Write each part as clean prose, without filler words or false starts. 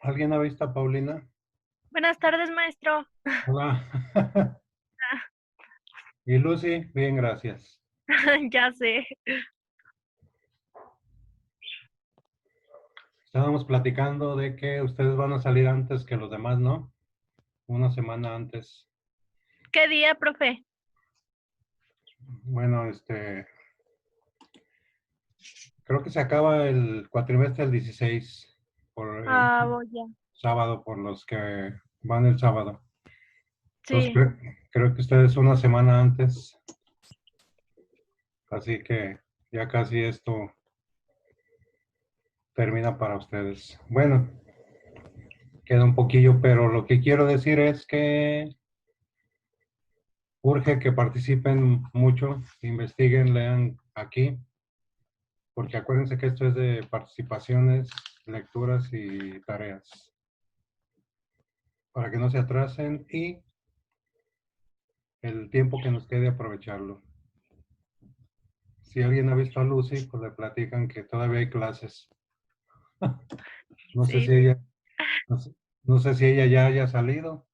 ¿Alguien ha visto a Paulina? Buenas tardes, maestro. Hola. ¿Y Lucy? Bien, gracias. Ya sé. Estábamos platicando de que ustedes van a salir antes que los demás, ¿no? Una semana antes. ¿Qué día, profe? Bueno, creo que se acaba el cuatrimestre el 16 por el Ah, voy ya. sábado, por los que van el sábado. Entonces, Sí, creo que ustedes una semana antes, así que ya casi esto termina para ustedes. Bueno, queda un poquillo, pero lo que quiero decir es que urge que participen mucho, investiguen, lean aquí, porque acuérdense que esto es de participaciones, lecturas y tareas, para que no se atrasen y el tiempo que nos quede aprovecharlo. Si alguien ha visto a Lucy, pues le platican que todavía hay clases. No sé sí. si ella, no sé si ella ya haya salido.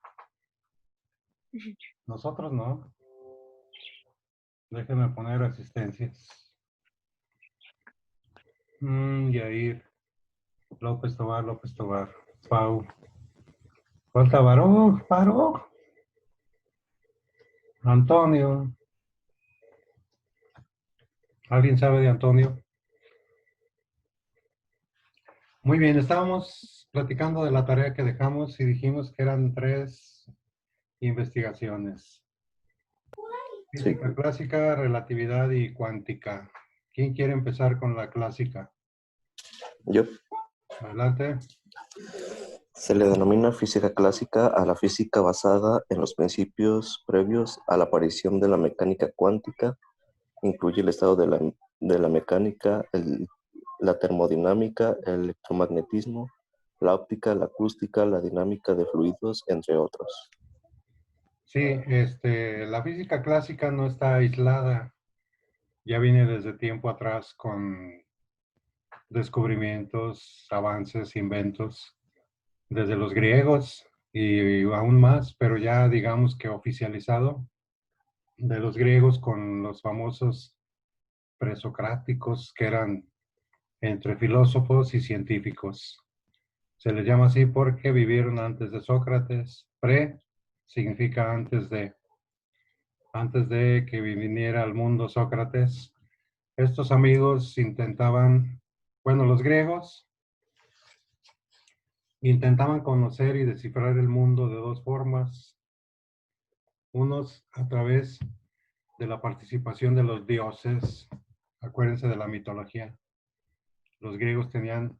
Nosotros no. Déjenme poner asistencias. Yair, López Tobar, López Tobar, Pau. Falta Baruch, Baruch. Antonio. ¿Alguien sabe de Antonio? Muy bien, estábamos platicando de la tarea que dejamos y dijimos que eran 3 investigaciones. Sí, Física clásica, relatividad y cuántica. ¿Quién quiere empezar con la clásica? yo. Adelante. Se le denomina física clásica a la física basada en los principios previos a la aparición de la mecánica cuántica. Incluye el estado de la mecánica, la termodinámica, el electromagnetismo, la óptica, la acústica, la dinámica de fluidos, entre otros. Sí, la física clásica no está aislada. Ya viene desde tiempo atrás con descubrimientos, avances, inventos, desde los griegos y aún más, pero ya digamos que oficializado de los griegos con los famosos presocráticos que eran entre filósofos y científicos. Se les llama así porque vivieron antes de Sócrates. Pre significa antes de que viniera al mundo Sócrates. Estos amigos intentaban, bueno, los griegos intentaban conocer y descifrar el mundo de 2 formas. Unos a través de la participación de los dioses. Acuérdense de la mitología. Los griegos tenían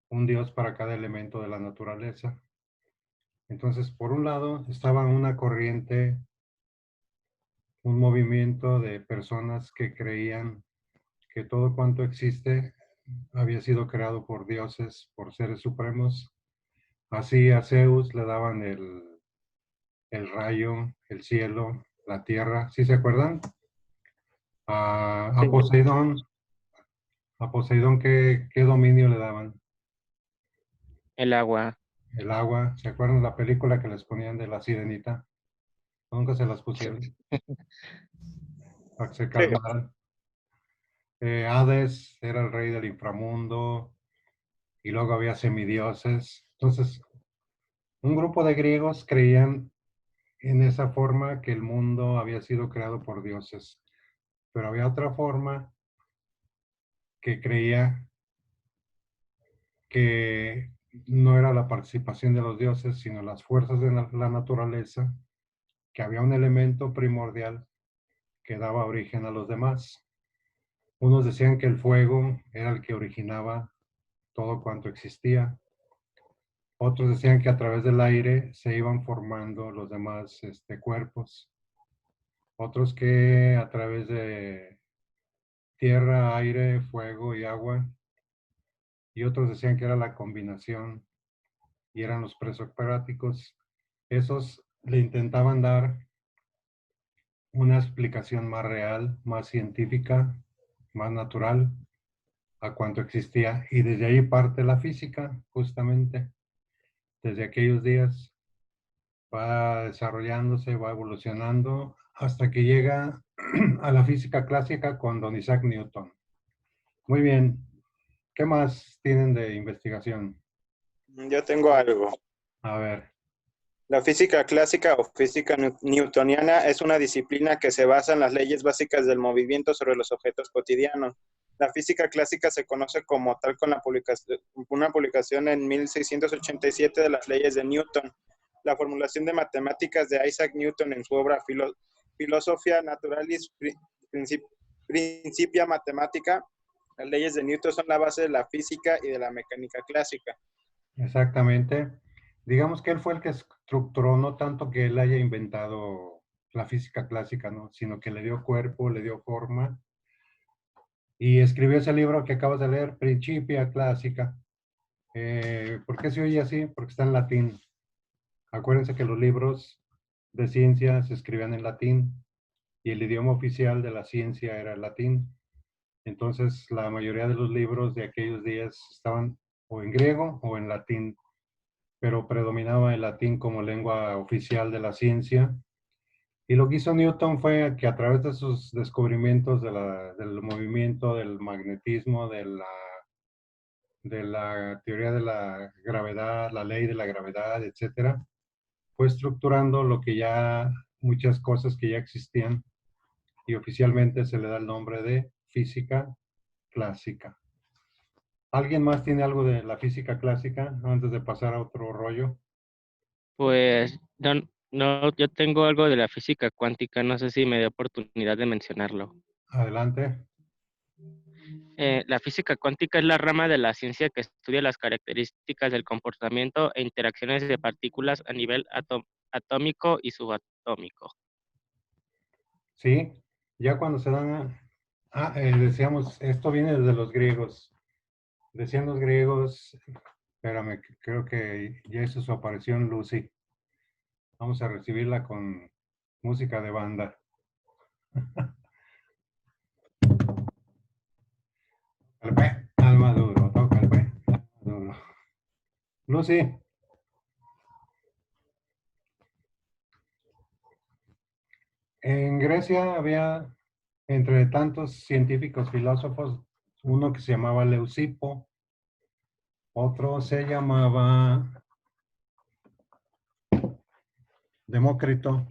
un dios para cada elemento de la naturaleza. Entonces, por un lado, estaba una corriente, un movimiento de personas que creían que todo cuanto existe había sido creado por dioses, por seres supremos. Así a Zeus le daban el rayo, el cielo, la tierra. ¿Sí se acuerdan? A Sí. Poseidón, ¿qué dominio le daban? El agua. El agua. ¿Se acuerdan la película que les ponían de la sirenita? Nunca se las Sí. pusieron para que se Sí. calmaran. Hades era el rey del inframundo y luego había semidioses. Entonces, un grupo de griegos creían en esa forma que el mundo había sido creado por dioses, pero había otra forma que creía que no era la participación de los dioses, sino las fuerzas de la naturaleza, que había un elemento primordial que daba origen a los demás. Unos decían que el fuego era el que originaba todo cuanto existía. Otros decían que a través del aire se iban formando los demás cuerpos. Otros que a través de tierra, aire, fuego y agua. Y otros decían que era la combinación y eran los presocráticos. Esos le intentaban dar una explicación más real, más científica, más natural a cuanto existía. Y desde ahí parte la física, justamente. desde aquellos días va desarrollándose, va evolucionando hasta que llega a la física clásica con don Isaac Newton. Muy bien, ¿qué más tienen de investigación? Yo tengo algo. A ver, La física clásica o física newtoniana es una disciplina que se basa en las leyes básicas del movimiento sobre los objetos cotidianos. La física clásica se conoce como tal con una publicación en 1687 de las leyes de Newton. La formulación de matemáticas de Isaac Newton en su obra Philosophia Naturalis Principia Mathematica. Las leyes de Newton son la base de la física y de la mecánica clásica. exactamente. Digamos que él fue el que estructuró, no tanto que él haya inventado la física clásica, ¿no? Sino que le dio cuerpo, le dio forma y escribió ese libro que acabas de leer, Principia Clásica. ¿Por qué se oye así? Porque está en latín. Acuérdense que los libros de ciencia se escribían en latín y el idioma oficial de la ciencia era el latín. Entonces, la mayoría de los libros de aquellos días estaban o en griego o en latín, pero predominaba el latín como lengua oficial de la ciencia. Y lo que hizo Newton fue que a través de sus descubrimientos del movimiento, del magnetismo, de la teoría de la gravedad, la ley de la gravedad, etcétera, fue estructurando lo que ya, muchas cosas que ya existían y oficialmente se le da el nombre de física clásica. ¿Alguien más tiene algo de la física clásica antes de pasar a otro rollo? Pues no, yo tengo algo de la física cuántica, no sé si me dio oportunidad de mencionarlo. Adelante. La física cuántica es la rama de la ciencia que estudia las características del comportamiento e interacciones de partículas a nivel atómico y subatómico. Sí, ya cuando se dan decíamos, esto viene desde los griegos. Decían los griegos, espérame, creo que ya hizo su aparición Lucy. Vamos a recibirla con música de banda. Alma duro, toca el alma duro. Lucy. En Grecia había, entre tantos científicos filósofos, uno que se llamaba Leucipo, otro se llamaba Demócrito,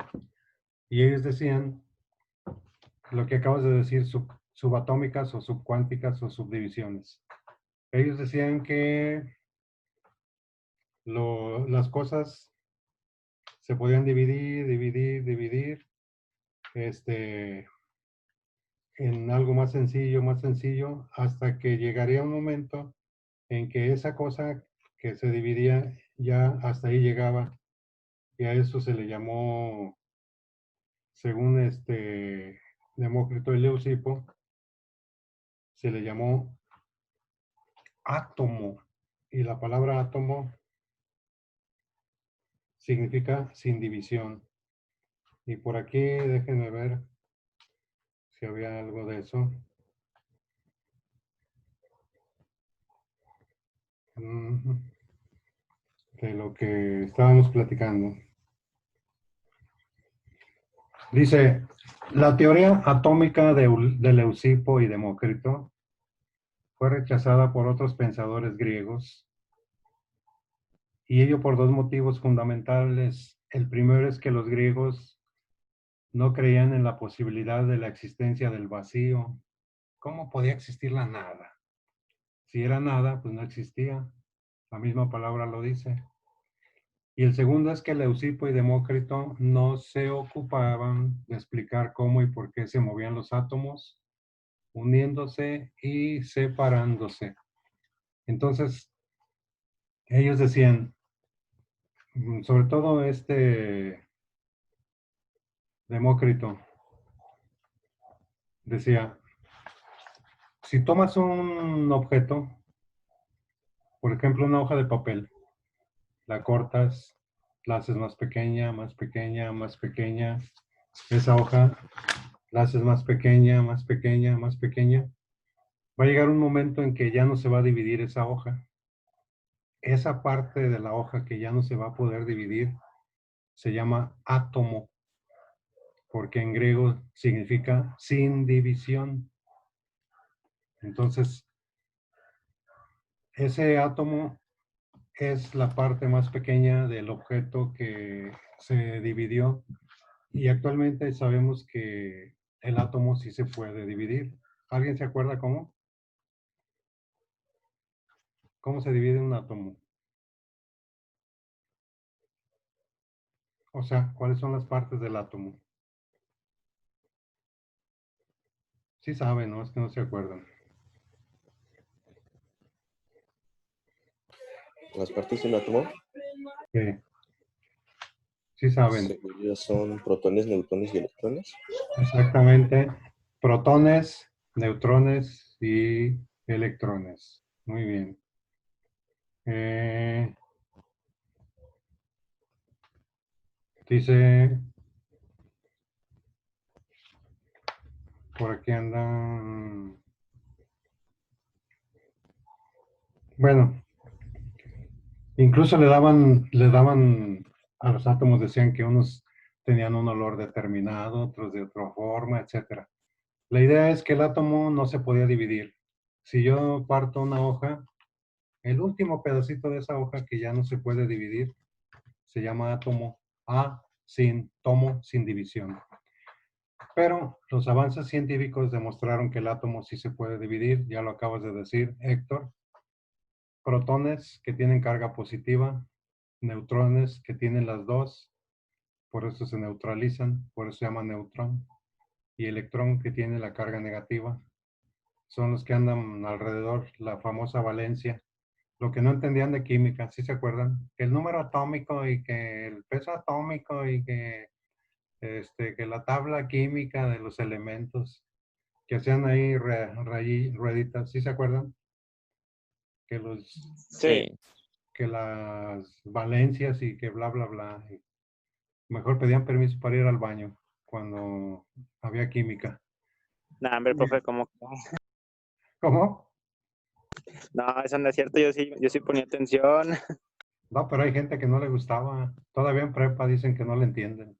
y ellos decían lo que acabas de decir, subatómicas o subcuánticas o subdivisiones. Ellos decían que las cosas se podían dividir, en algo más sencillo, hasta que llegaría un momento en que esa cosa que se dividía ya hasta ahí llegaba, y a eso se le llamó, según Demócrito y Leucipo, se le llamó átomo, y la palabra átomo significa sin división. Y por aquí déjenme ver si había algo de eso. De lo que estábamos platicando. Dice, la teoría atómica de Leucipo y Demócrito fue rechazada por otros pensadores griegos, y ello por dos motivos fundamentales. El primero es que los griegos no creían en la posibilidad de la existencia del vacío. ¿Cómo podía existir la nada? Si era nada, pues no existía. La misma palabra lo dice. Y el segundo es que Leucipo y Demócrito no se ocupaban de explicar cómo y por qué se movían los átomos, uniéndose y separándose. Entonces, ellos decían, sobre todo Demócrito, decía, si tomas un objeto, por ejemplo, una hoja de papel, la cortas, la haces más pequeña, más pequeña, más pequeña, esa hoja la haces más pequeña, más pequeña, más pequeña, va a llegar un momento en que ya no se va a dividir esa hoja. esa parte de la hoja que ya no se va a poder dividir se llama átomo, porque en griego significa sin división. Entonces, ese átomo es la parte más pequeña del objeto que se dividió y actualmente sabemos que el átomo sí se puede dividir. ¿Alguien se acuerda cómo? ¿Cómo se divide un átomo? O sea, ¿cuáles son las partes del átomo? Sí saben, ¿no? Es que no se acuerdan. Las partes de un átomo, Sí saben. según yo, son protones, neutrones y electrones. Exactamente. Protones, neutrones y electrones. Muy bien. Dice, por aquí andan. Bueno, incluso le daban a los átomos, decían que unos tenían un olor determinado, otros de otra forma, etcétera. La idea es que el átomo no se podía dividir. Si yo parto una hoja, el último pedacito de esa hoja que ya no se puede dividir se llama átomo. Tomo, sin división. Pero los avances científicos demostraron que el átomo sí se puede dividir, ya lo acabas de decir, Héctor. Protones que tienen carga positiva, neutrones que tienen las dos, por eso se neutralizan, por eso se llama neutrón, y electrón que tiene la carga negativa, son los que andan alrededor, la famosa valencia. Lo que no entendían de química, ¿sí se acuerdan? Que el número atómico y que el peso atómico y que la tabla química de los elementos, que hacían ahí rueditas, ¿sí se acuerdan? Que Sí. que las valencias y que bla, bla, bla. Y mejor pedían permiso para ir al baño cuando había química. No, hombre, profe, ¿cómo? ¿Cómo? No, eso no es cierto, yo sí ponía atención. No, pero hay gente que no le gustaba. Todavía en prepa dicen que no le entienden.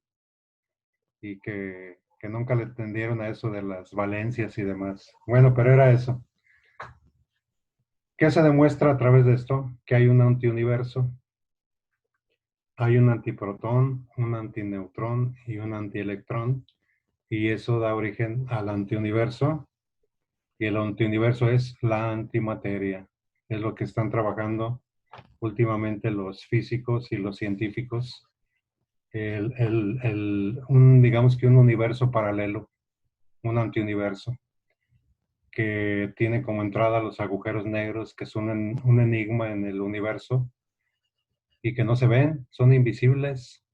Y que nunca le entendieron a eso de las valencias y demás. Bueno, pero era eso. ¿Qué se demuestra a través de esto? Que hay un antiuniverso, hay un antiprotón, un antineutrón y un antielectrón, y eso da origen al antiuniverso, y el antiuniverso es la antimateria. Es lo que están trabajando últimamente los físicos y los científicos. Digamos que un universo paralelo, un antiuniverso, que tiene como entrada los agujeros negros, que son un enigma en el universo y que no se ven, son invisibles.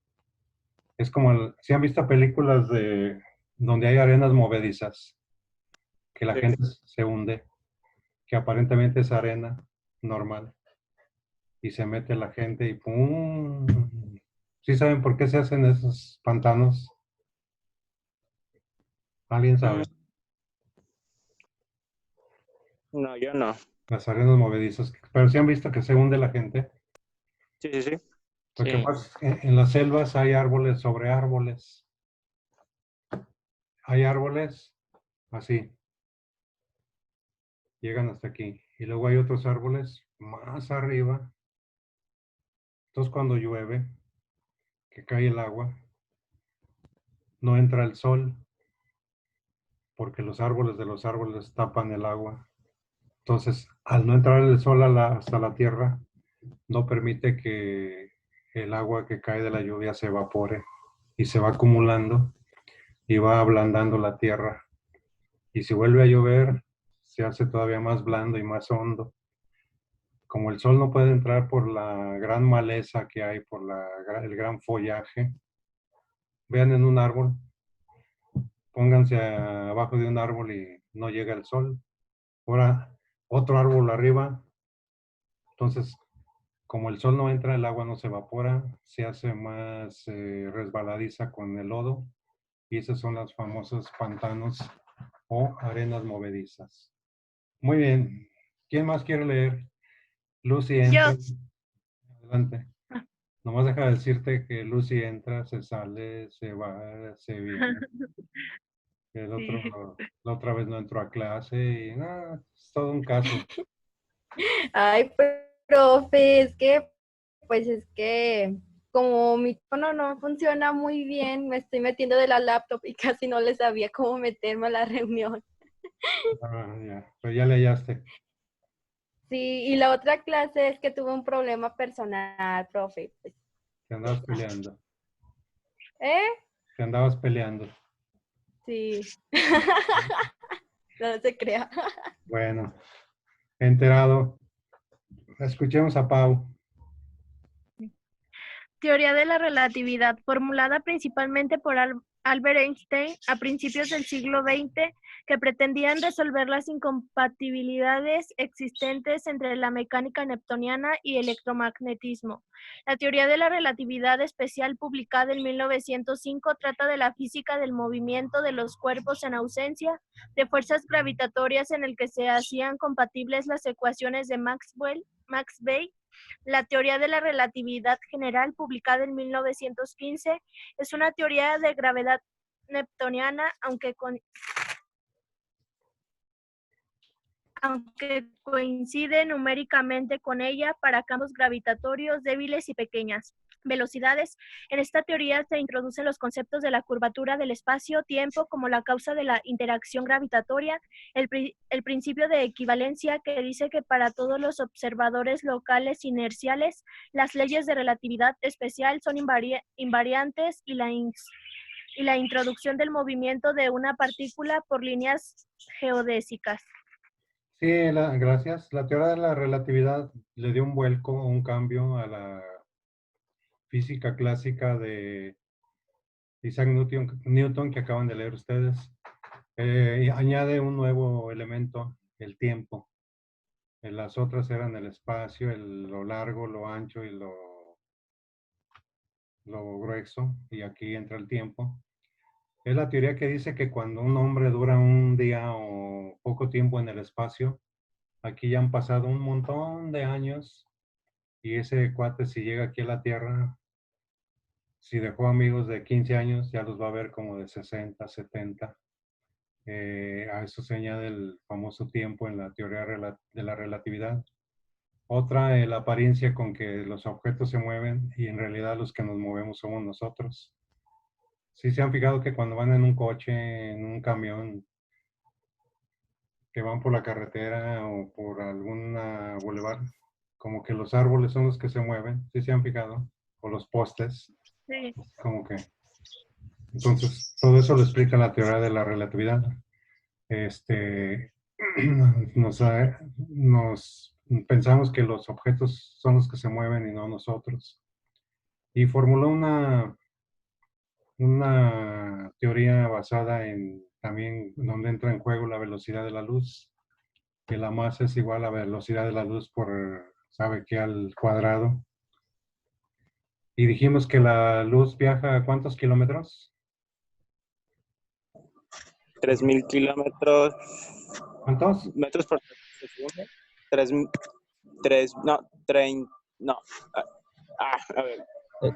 Es como, si han visto películas de donde hay arenas movedizas, que la Sí. gente se hunde, que aparentemente es arena normal, y se mete la gente y ¡pum! ¿Sí saben por qué se hacen esos pantanos? ¿Alguien sabe? No, yo no. Las arenas movedizas. Pero sí han visto que se hunde la gente. Sí, sí, sí. Lo que Sí. pasa es que en las selvas hay árboles sobre árboles. Hay árboles así, llegan hasta aquí. Y luego hay otros árboles más arriba. Entonces cuando llueve, que cae el agua, no entra el sol, porque los árboles de los árboles tapan el agua. Entonces, al no entrar el sol hasta la tierra, no permite que el agua que cae de la lluvia se evapore y se va acumulando y va ablandando la tierra. Y si vuelve a llover, se hace todavía más blando y más hondo. Como el sol no puede entrar por la gran maleza que hay, por el gran follaje, vean en un árbol, pónganse abajo de un árbol y no llega el sol. Ahora, otro árbol arriba, entonces, como el sol no entra, el agua no se evapora, se hace más resbaladiza con el lodo, y esos son los famosos pantanos o arenas movedizas. Muy bien. ¿Quién más quiere leer? Lucy, Yo. entra. Adelante. Ah. Nomás deja de decirte que Lucy entra, se sale, se va, se viene. El Sí. otro, la otra vez no entró a clase y nada, es todo un caso. Ay, profe, pues es que como mi teléfono no funciona muy bien, me estoy metiendo de la laptop y casi no le sabía cómo meterme a la reunión. Ah, ya, pero ya le hallaste. Sí, y la otra clase es que tuve un problema personal, profe. Pues, Te andabas peleando. ¿eh? Te andabas peleando. Sí. No se crea. Bueno, enterado. Escuchemos a Pau. Teoría de la relatividad, formulada principalmente por Albert Einstein a principios del siglo XX, que pretendían resolver las incompatibilidades existentes entre la mecánica newtoniana y el electromagnetismo. La teoría de la relatividad especial, publicada en 1905, trata de la física del movimiento de los cuerpos en ausencia de fuerzas gravitatorias, en el que se hacían compatibles las ecuaciones de Maxwell. La teoría de la relatividad general, publicada en 1915, es una teoría de gravedad newtoniana, aunque coincide numéricamente con ella para campos gravitatorios débiles y pequeñas velocidades. En esta teoría se introducen los conceptos de la curvatura del espacio-tiempo como la causa de la interacción gravitatoria, el principio de equivalencia, que dice que para todos los observadores locales inerciales las leyes de relatividad especial son invariantes, y la introducción del movimiento de una partícula por líneas geodésicas. Sí, gracias. La teoría de la relatividad le dio un vuelco, un cambio a la física clásica de Isaac Newton que acaban de leer ustedes. Y añade un nuevo elemento, el tiempo. Las otras eran el espacio, lo largo, lo ancho y lo grueso, y aquí entra el tiempo. Es la teoría que dice que cuando un hombre dura un día o poco tiempo en el espacio, aquí ya han pasado un montón de años, y ese cuate, si llega aquí a la Tierra, si dejó amigos de 15 años, ya los va a ver como de 60, 70. A eso se añade el famoso tiempo en la teoría de la relatividad. Otra, la apariencia con que los objetos se mueven y en realidad los que nos movemos somos nosotros. ¿Sí se han fijado que cuando van en un coche, en un camión, que van por la carretera o por alguna bulevar, como que los árboles son los que se mueven? ¿Sí se han fijado? O los postes, Sí. como que... Entonces, todo eso lo explica la teoría de la relatividad. Nos pensamos que los objetos son los que se mueven y no nosotros. Y formuló una teoría basada en también donde entra en juego la velocidad de la luz, que la masa es igual a la velocidad de la luz por, ¿sabe qué?, al cuadrado. Y dijimos que la luz viaja a ¿cuántos kilómetros? 3.000 kilómetros. ¿Cuántos? Metros por segundo. No. A ver.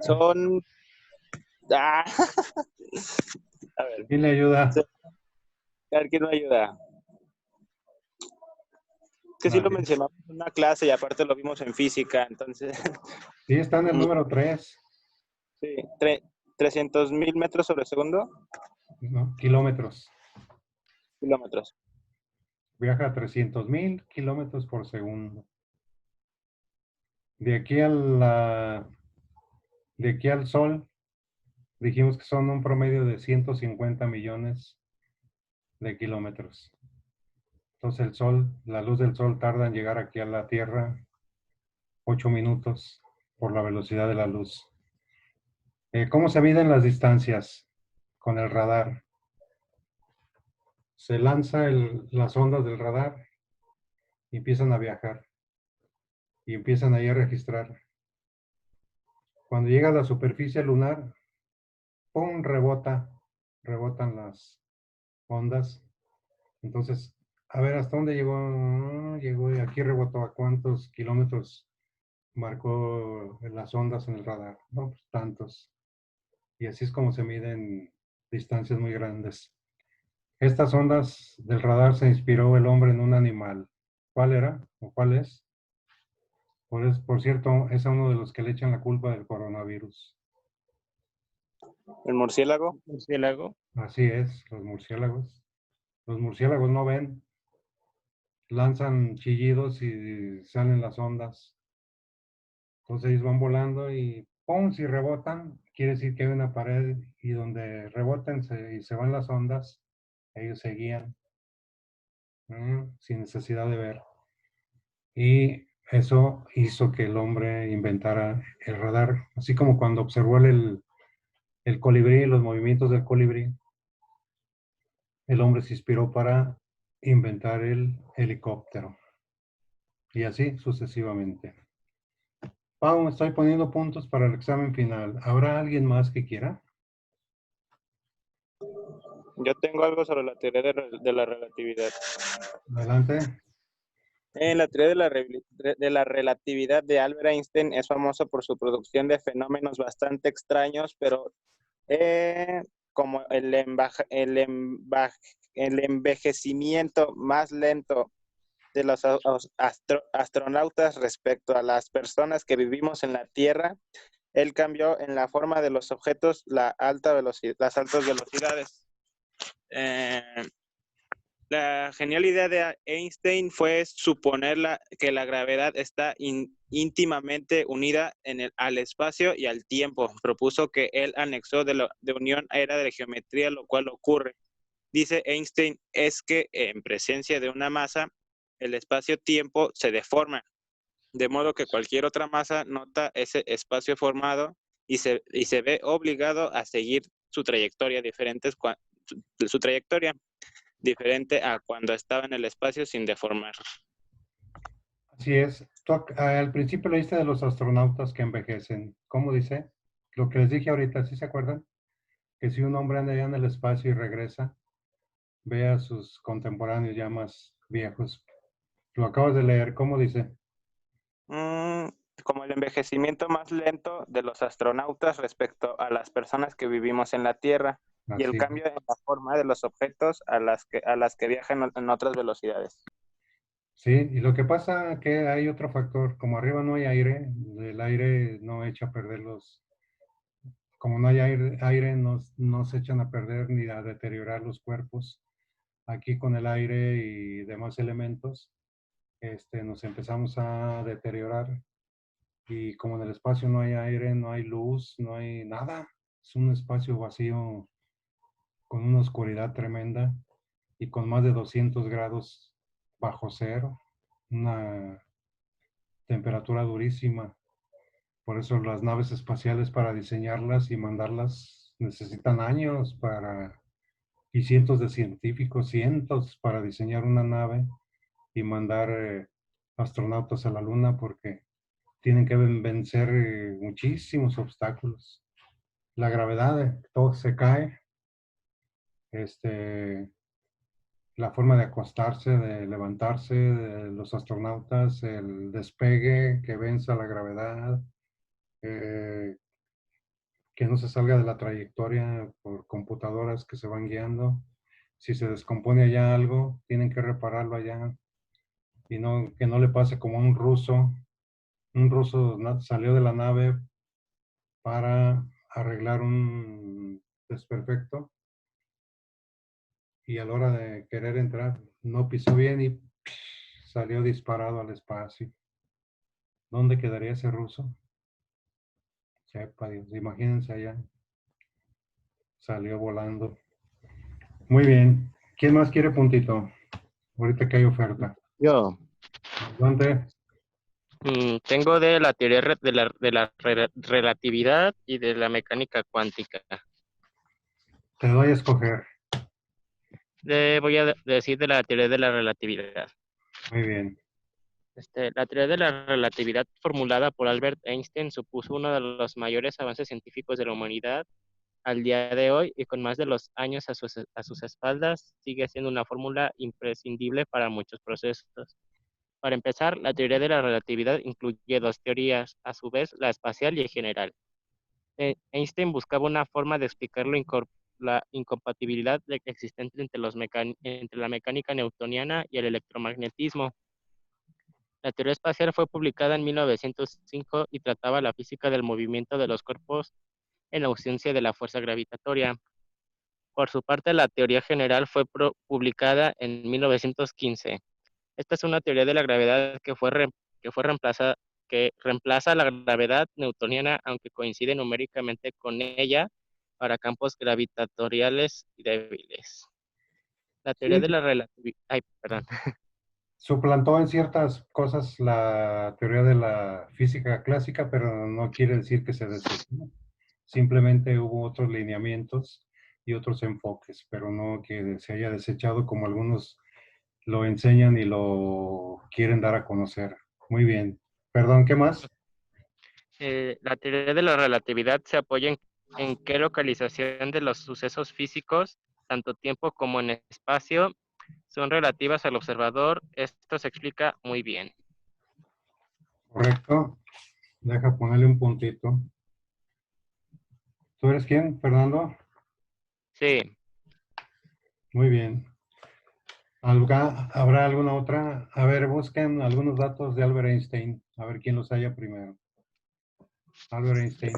Son. A ver. ¿Quién le ayuda? A ver, ¿quién me ayuda? Que sí lo mencionamos en una clase y aparte lo vimos en física, entonces. Sí, está en el número 3. Sí, 300.000 metros sobre segundo. No, kilómetros. Kilómetros. Viaja a 300.000 kilómetros por segundo. De aquí al Sol, dijimos que son un promedio de 150 millones de kilómetros. Entonces el Sol, la luz del Sol tarda en llegar aquí a la Tierra 8 minutos por la velocidad de la luz. ¿Cómo se miden las distancias? Con el radar. Se lanza las ondas del radar y empiezan a viajar. Y empiezan ahí a registrar. Cuando llega a la superficie lunar, ¡pum!, rebotan las ondas. Entonces, a ver, ¿hasta dónde llegó? Llegó y aquí rebotó a cuántos kilómetros marcó las ondas en el radar, ¿no? Pues tantos. Y así es como se miden distancias muy grandes. Estas ondas del radar se inspiró el hombre en un animal. ¿Cuál era o cuál es? Por cierto, es a uno de los que le echan la culpa del coronavirus. ¿El murciélago? Murciélago. Así es, los murciélagos. Los murciélagos no ven, lanzan chillidos y salen las ondas. Entonces ellos van volando y ¡pum! Si rebotan, quiere decir que hay una pared y donde reboten y se van las ondas, ellos se guían sin necesidad de ver. Y eso hizo que el hombre inventara el radar, así como cuando observó el colibrí, los movimientos del colibrí, el hombre se inspiró para inventar el helicóptero. Y así sucesivamente. Pau, estoy poniendo puntos para el examen final. ¿Habrá alguien más que quiera? Yo tengo algo sobre la teoría de la relatividad. Adelante. La teoría de la relatividad de Albert Einstein es famosa por su producción de fenómenos bastante extraños, pero como el envejecimiento más lento de los astronautas respecto a las personas que vivimos en la Tierra, él cambió en la forma de los objetos las altas velocidades. La genial idea de Einstein fue suponer que la gravedad está íntimamente unida al espacio y al tiempo. Propuso que el anexo de unión era de la geometría, lo cual ocurre. Dice Einstein, es que en presencia de una masa, el espacio-tiempo se deforma, de modo que cualquier otra masa nota ese espacio formado y se ve obligado a seguir su trayectoria diferente a cuando estaba en el espacio sin deformar. Así es. Tú al principio leíste de los astronautas que envejecen. ¿Cómo dice? Lo que les dije ahorita, ¿sí se acuerdan? Que si un hombre anda allá en el espacio y regresa, ve a sus contemporáneos ya más viejos. Lo acabas de leer. ¿Cómo dice? Como el envejecimiento más lento de los astronautas respecto a las personas que vivimos en la Tierra y el Así. cambio en la forma de los objetos a las que viajan en otras velocidades. Sí, y lo que pasa que hay otro factor, como arriba no hay aire, el aire no echa a perder como no hay aire no se echan a perder ni a deteriorar los cuerpos. Aquí con el aire y demás elementos, nos empezamos a deteriorar y como en el espacio no hay aire, no hay luz, no hay nada, es un espacio vacío con una oscuridad tremenda y con más de 200 grados bajo cero, una temperatura durísima. Por eso las naves espaciales para diseñarlas y mandarlas necesitan años y cientos de científicos, cientos para diseñar una nave y mandar astronautas a la Luna porque tienen que vencer muchísimos obstáculos. La gravedad, todo se cae, la forma de acostarse, de levantarse de los astronautas, el despegue que venza la gravedad, eh, que no se salga de la trayectoria por computadoras que se van guiando. Si se descompone allá algo, tienen que repararlo allá y que no le pase como a un ruso. Un ruso salió de la nave para arreglar un desperfecto y a la hora de querer entrar no pisó bien y salió disparado al espacio. ¿Dónde quedaría ese ruso? Sepa Dios, imagínense allá. Salió volando. Muy bien. ¿Quién más quiere puntito? Ahorita que hay oferta. Yo, Adelante. Tengo de la teoría de la relatividad y de la mecánica cuántica. Te doy a escoger. Voy a decir de la teoría de la relatividad. Muy bien. La teoría de la relatividad formulada por Albert Einstein supuso uno de los mayores avances científicos de la humanidad al día de hoy y con más de los años a sus espaldas sigue siendo una fórmula imprescindible para muchos procesos. Para empezar, la teoría de la relatividad incluye dos teorías, a su vez la espacial y el general. Einstein buscaba una forma de explicar la incompatibilidad existente entre la mecánica newtoniana y el electromagnetismo. La teoría espacial fue publicada en 1905 y trataba la física del movimiento de los cuerpos en ausencia de la fuerza gravitatoria. Por su parte, la teoría general fue publicada en 1915. Esta es una teoría de la gravedad que reemplaza la gravedad newtoniana, aunque coincide numéricamente con ella para campos gravitatoriales débiles. La teoría Sí, de la relatividad... Ay, perdón. suplantó en ciertas cosas la teoría de la física clásica, pero no quiere decir que se desechó. Simplemente hubo otros lineamientos y otros enfoques, pero no que se haya desechado como algunos lo enseñan y lo quieren dar a conocer. Muy bien. Perdón, ¿qué más? La teoría de la relatividad se apoya en qué localización de los sucesos físicos, tanto tiempo como en espacio, son relativas al observador. Esto se explica muy bien. Correcto. Deja ponerle un puntito. ¿Tú eres quién, Fernando? Sí, Muy bien. ¿Habrá alguna otra? A ver, busquen algunos datos de Albert Einstein. A ver quién los haya primero. Albert Einstein.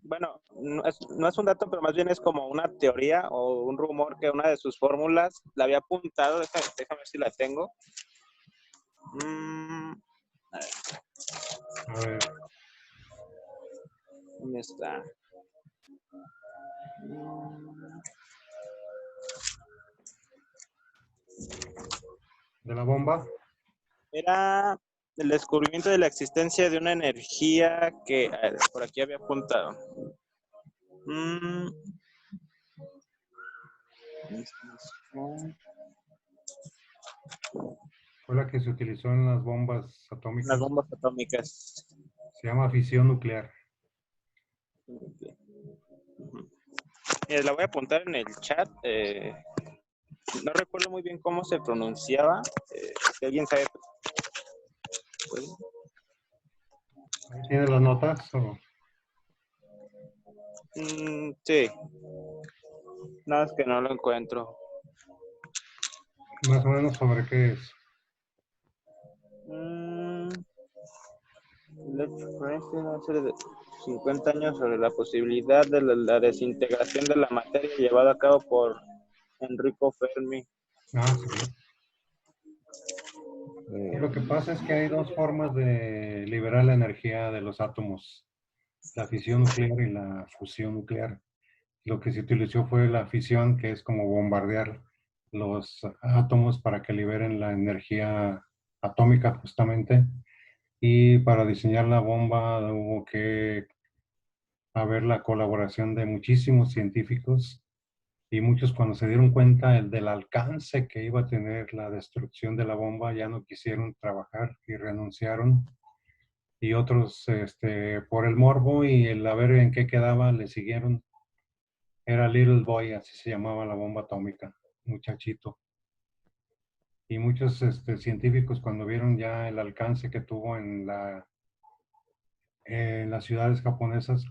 Bueno, no es un dato, pero más bien es como una teoría o un rumor que una de sus fórmulas la había apuntado. Déjame ver si la tengo. A ver, ¿Dónde está? ¿de la bomba? Era el descubrimiento de la existencia de una energía que por aquí había apuntado. Fue la que se utilizó en las bombas Las atómicas. bombas atómicas. Se llama fisión nuclear. La voy a apuntar en el chat. No recuerdo muy bien cómo se pronunciaba. Si alguien sabe, pues, ¿Tiene las notas? sí. Nada, es que no lo encuentro. Más o menos sobre qué es. Hace 50 años sobre la posibilidad de la desintegración de la materia llevada a cabo por Enrico Fermi. Ah, sí. Lo que pasa es que hay dos formas de liberar la energía de los átomos, la fisión nuclear y la fusión nuclear. Lo que se utilizó fue la fisión, que es como bombardear los átomos para que liberen la energía atómica justamente. Y para diseñar la bomba hubo que haber la colaboración de muchísimos científicos y muchos cuando se dieron cuenta del alcance que iba a tener la destrucción de la bomba ya no quisieron trabajar y renunciaron. Y otros, por el morbo y el a ver en qué quedaba, le siguieron. Era Little Boy, así se llamaba la bomba atómica, muchachito. Y muchos científicos cuando vieron ya el alcance que tuvo en las ciudades japonesas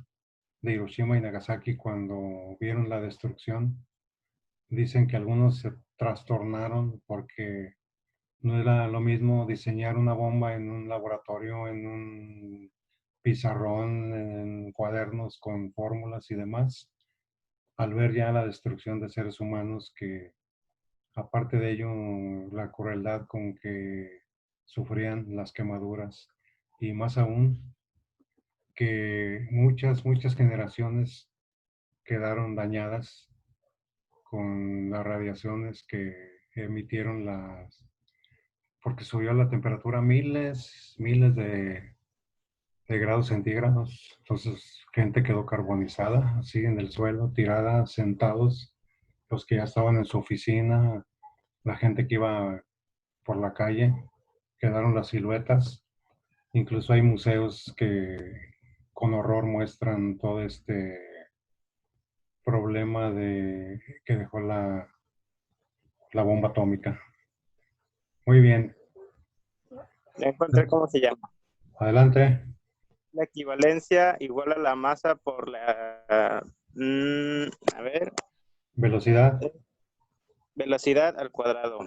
de Hiroshima y Nagasaki, cuando vieron la destrucción, dicen que algunos se trastornaron porque no era lo mismo diseñar una bomba en un laboratorio, en un pizarrón, en cuadernos con fórmulas y demás, al ver ya la destrucción de seres humanos que, aparte de ello, la crueldad con que sufrían las quemaduras y más aún que muchas generaciones quedaron dañadas con las radiaciones que emitieron porque subió la temperatura miles de grados centígrados. Entonces, gente quedó carbonizada, así en el suelo, tirada, sentados, los que ya estaban en su oficina, la gente que iba por la calle, quedaron las siluetas. Incluso hay museos que con horror muestran todo este problema que dejó la bomba atómica. Muy bien. Ya encontré cómo se llama. Adelante. La equivalencia igual a la masa por la, a ver, Velocidad. velocidad al cuadrado.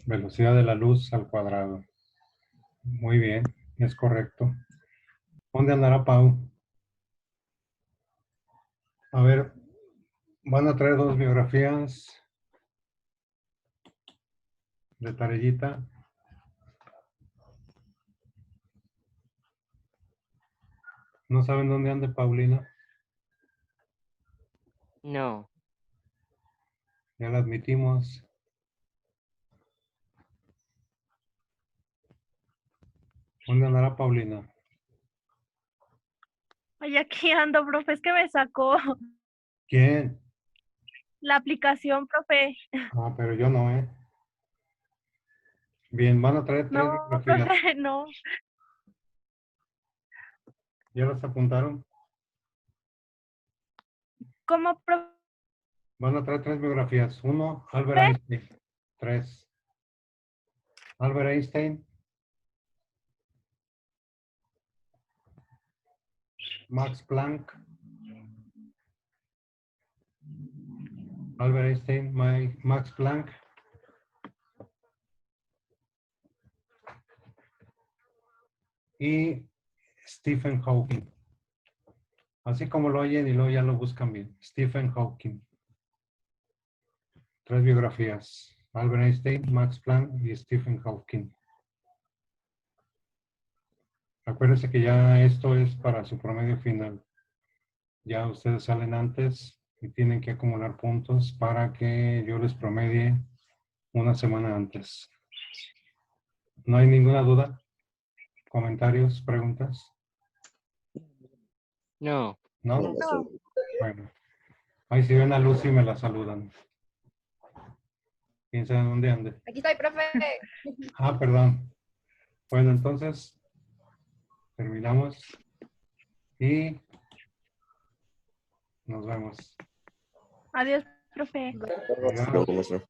Velocidad de la luz al cuadrado. Muy bien, es correcto. ¿Dónde andará Pau? A ver, van a traer 2 biografías de Tarellita. ¿No saben dónde ande Paulina? No, Ya la admitimos. ¿Dónde andará Paulina? Ay, aquí ando, profe, es que me sacó ¿Quién? la aplicación, profe. Ah, pero yo no, ¿eh? Bien, van a traer 3 No, biografías. profe, no. ¿Ya las apuntaron? ¿Cómo, profe? Van a traer 3 biografías. 1, Albert Einstein. 3, Albert Einstein, Max Planck, Albert Einstein, Max Planck, y Stephen Hawking. Así como lo oyen y luego ya lo buscan bien. Stephen Hawking. 3 biografías. Albert Einstein, Max Planck y Stephen Hawking. Acuérdense que ya esto es para su promedio final. Ya ustedes salen antes y tienen que acumular puntos para que yo les promedie una semana antes. ¿No hay ninguna duda? ¿Comentarios? ¿Preguntas? no. ¿No? No, maestro. Bueno. Ahí si ven a Lucy me la saludan. ¿Quién sabe dónde ande? Aquí estoy, profe. Ah, perdón. Bueno, entonces terminamos y nos vemos. Adiós, profe. Hasta luego, maestro.